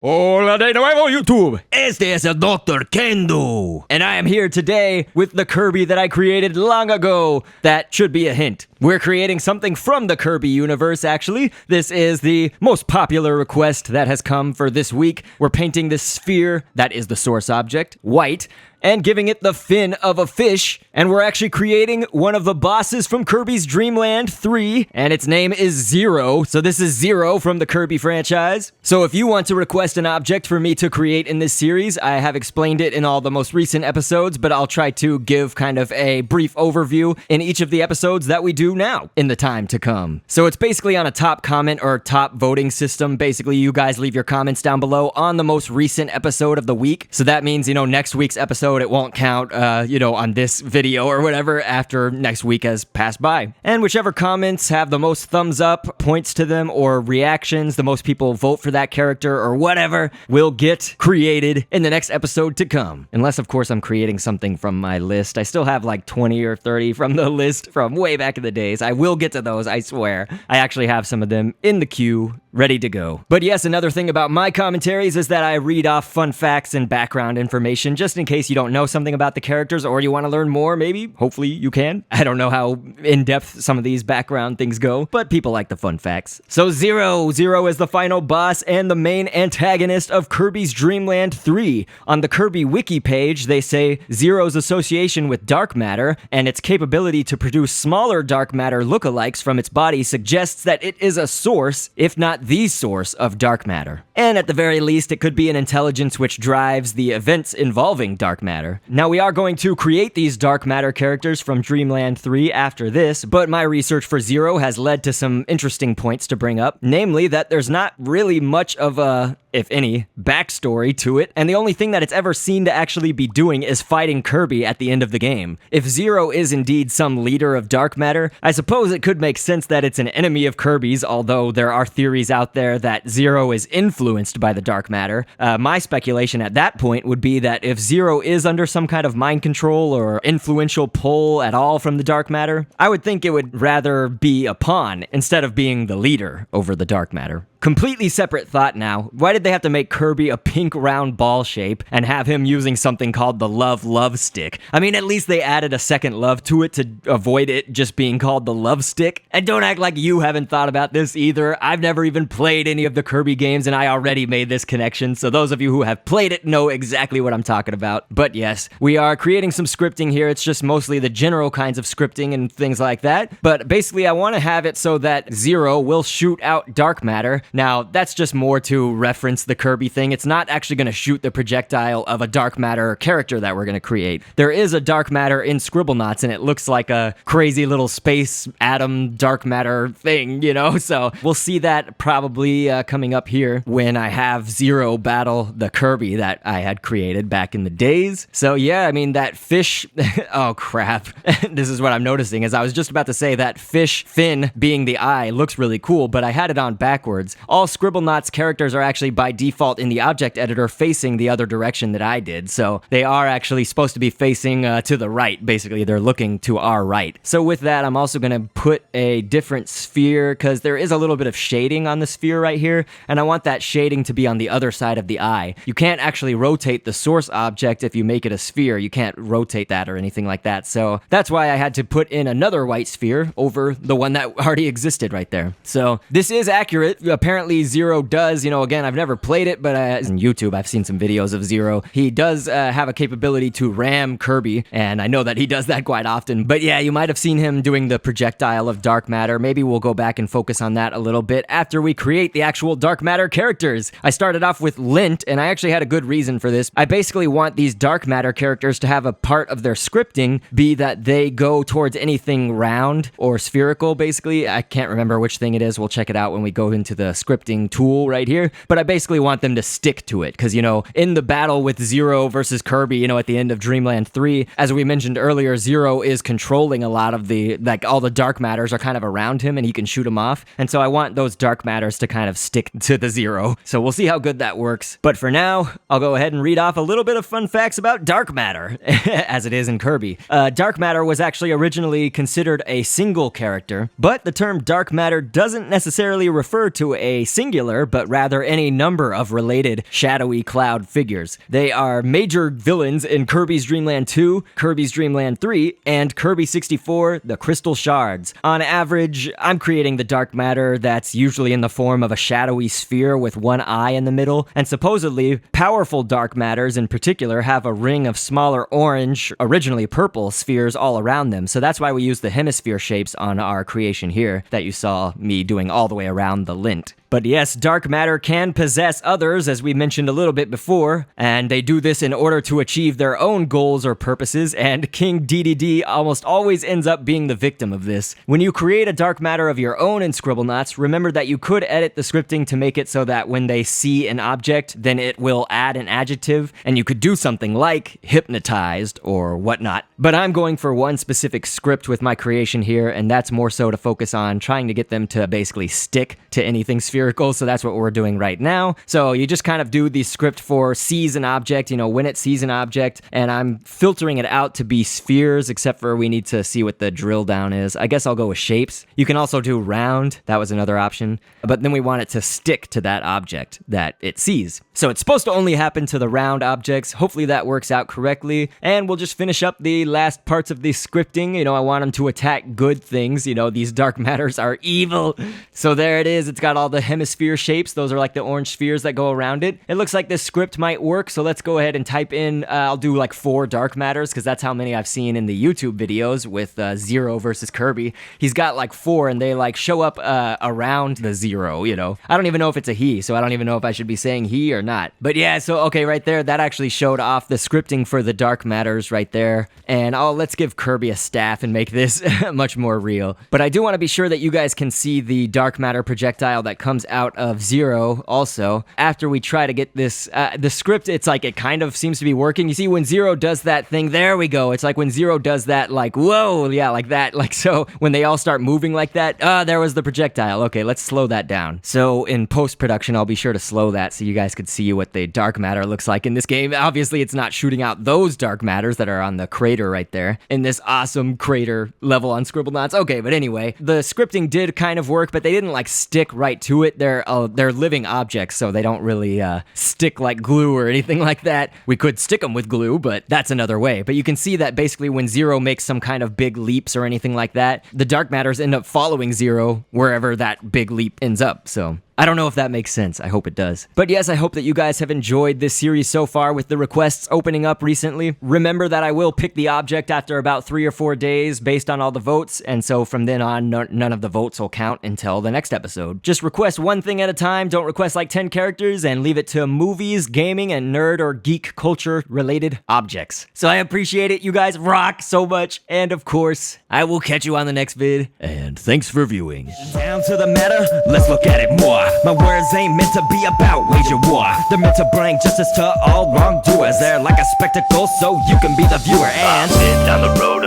Hola de nuevo, YouTube! Este es el Dr.Kendo! And I am here today with the Kirby that I created long ago. That should be a hint. We're creating something from the Kirby universe, actually. This is the most popular request that has come for this week. We're painting this sphere, that is the source object, white, and giving it the fin of a fish. And we're actually creating one of the bosses from Kirby's Dream Land 3, and its name is Zero. So this is Zero from the Kirby franchise. So if you want to request an object for me to create in this series, I have explained it in all the most recent episodes, but I'll try to give kind of a brief overview in each of the episodes that we do now in the time to come. So it's basically on a top comment or top voting system. Basically, you guys leave your comments down below on the most recent episode of the week. So that means, next week's episode, it won't count, on this video or whatever after next week has passed by. And whichever comments have the most thumbs up, points to them, or reactions, the most people vote for that character or whatever, will get created in the next episode to come. Unless, of course, I'm creating something from my list. I still have like 20 or 30 from the list from way back in the days. I will get to those, I swear. I actually have some of them in the queue, ready to go. But yes, another thing about my commentaries is that I read off fun facts and background information just in case you don't know something about the characters or you want to learn more, maybe. Hopefully you can. I don't know how in-depth some of these background things go, but people like the fun facts. So Zero is the final boss and the main antagonist of Kirby's Dream Land 3. On the Kirby wiki page, they say Zero's association with dark matter and its capability to produce smaller dark matter lookalikes from its body suggests that it is a source, if not the source, of dark matter. And at the very least, it could be an intelligence which drives the events involving dark matter. Now, we are going to create these dark matter characters from Dreamland 3 after this, but my research for Zero has led to some interesting points to bring up, namely that there's not really much of a, if any, backstory to it, and the only thing that it's ever seen to actually be doing is fighting Kirby at the end of the game. If Zero is indeed some leader of dark matter, I suppose it could make sense that it's an enemy of Kirby's, although there are theories out there that Zero is influenced by the dark matter. My speculation at that point would be that if Zero is under some kind of mind control or influential pull at all from the dark matter, I would think it would rather be a pawn instead of being the leader over the dark matter. Completely separate thought now. Why did they have to make Kirby a pink round ball shape and have him using something called the love stick? I mean, at least they added a second love to it to avoid it just being called the love stick. And don't act like you haven't thought about this either. I've never even played any of the Kirby games and I already made this connection. So those of you who have played it know exactly what I'm talking about. But yes, we are creating some scripting here. It's just mostly the general kinds of scripting and things like that. But basically, I want to have it so that Zero will shoot out dark matter. Now, that's just more to reference the Kirby thing. It's not actually going to shoot the projectile of a dark matter character that we're going to create. There is a dark matter in Scribblenauts, and it looks like a crazy little space atom dark matter thing, So we'll see that probably coming up here when I have Zero battle the Kirby that I had created back in the days. So yeah, I mean, that fish... oh, crap. This is what I'm noticing, is I was just about to say that fish fin being the eye looks really cool, but I had it on backwards. All Scribblenauts characters are actually by default in the object editor facing the other direction that I did, so they are actually supposed to be facing to the right. Basically, they're looking to our right. So with that, I'm also going to put a different sphere, because there is a little bit of shading on the sphere right here, and I want that shading to be on the other side of the eye. You can't actually rotate the source object if you make it a sphere. You can't rotate that or anything like that, so that's why I had to put in another white sphere over the one that already existed right there. So this is accurate. Apparently Zero does, again, I've never played it, but on YouTube, I've seen some videos of Zero. He does have a capability to ram Kirby, and I know that he does that quite often. But yeah, you might have seen him doing the projectile of dark matter. Maybe we'll go back and focus on that a little bit after we create the actual dark matter characters. I started off with LINT, and I actually had a good reason for this. I basically want these dark matter characters to have a part of their scripting be that they go towards anything round or spherical, basically. I can't remember which thing it is. We'll check it out when we go into the scripting tool right here, but I basically want them to stick to it, because, in the battle with Zero versus Kirby, at the end of Dreamland 3, as we mentioned earlier, Zero is controlling a lot of the, all the dark matters are kind of around him, and he can shoot them off, and so I want those dark matters to kind of stick to the Zero, so we'll see how good that works. But for now, I'll go ahead and read off a little bit of fun facts about dark matter, as it is in Kirby. Dark matter was actually originally considered a single character, but the term dark matter doesn't necessarily refer to a a singular, but rather any number of related shadowy cloud figures. They are major villains in Kirby's Dream Land 2, Kirby's Dream Land 3, and Kirby 64, the Crystal Shards. On average, I'm creating the dark matter that's usually in the form of a shadowy sphere with one eye in the middle, and supposedly, powerful dark matters in particular have a ring of smaller orange, originally purple, spheres all around them, so that's why we use the hemisphere shapes on our creation here that you saw me doing all the way around the lint. But yes, dark matter can possess others, as we mentioned a little bit before, and they do this in order to achieve their own goals or purposes, and King DDD almost always ends up being the victim of this. When you create a dark matter of your own in Scribblenauts, remember that you could edit the scripting to make it so that when they see an object, then it will add an adjective, and you could do something like hypnotized or whatnot. But I'm going for one specific script with my creation here, and that's more so to focus on trying to get them to basically stick to anything spherical, so that's what we're doing right now. So you just kind of do the script for sees an object, when it sees an object, and I'm filtering it out to be spheres, except for we need to see what the drill down is. I guess I'll go with shapes. You can also do round, that was another option, but then we want it to stick to that object that it sees. So it's supposed to only happen to the round objects. Hopefully that works out correctly, and we'll just finish up the last parts of the scripting. I want them to attack good things. These dark matters are evil. So there it is. It's got all the hemisphere shapes. Those are like the orange spheres that go around it. It looks like this script might work, so let's go ahead and type in, I'll do like 4 dark matters, because that's how many I've seen in the YouTube videos with Zero versus Kirby. He's got like 4, and they like show up around the Zero, I don't even know if it's a he, so I don't even know if I should be saying he or not. But yeah, so okay, right there, that actually showed off the scripting for the dark matters right there. And let's give Kirby a staff and make this much more real. But I do want to be sure that you guys can see the dark matter projectile that comes out of Zero also. After we try to get this, the script, it's like it kind of seems to be working. You see when Zero does that thing, there we go. It's like when Zero does that, like, whoa, yeah, like that. Like, so when they all start moving like that, there was the projectile. Okay, let's slow that down. So in post-production, I'll be sure to slow that so you guys could see what the dark matter looks like in this game. Obviously, it's not shooting out those dark matters that are on the crater right there in this awesome crater level on Scribblenauts. Okay, but anyway, the scripting did kind of work, but they didn't like stick right to it. They're living objects, so they don't really stick like glue or anything like that. We could stick them with glue, but that's another way. But you can see that basically when Zero makes some kind of big leaps or anything like that, the dark matters end up following Zero wherever that big leap ends up, so I don't know if that makes sense. I hope it does. But yes, I hope that you guys have enjoyed this series so far with the requests opening up recently. Remember that I will pick the object after about 3 or 4 days based on all the votes, and so from then on, none of the votes will count until the next episode. Just request one thing at a time, don't request like 10 characters, and leave it to movies, gaming, and nerd or geek culture related objects. So I appreciate it. You guys rock so much, and of course, I will catch you on the next vid, and thanks for viewing. Down to the matter, let's look at it more. My words ain't meant to be about wage or war. They're meant to bring justice to all wrongdoers. They're like a spectacle, so you can be the viewer and down the road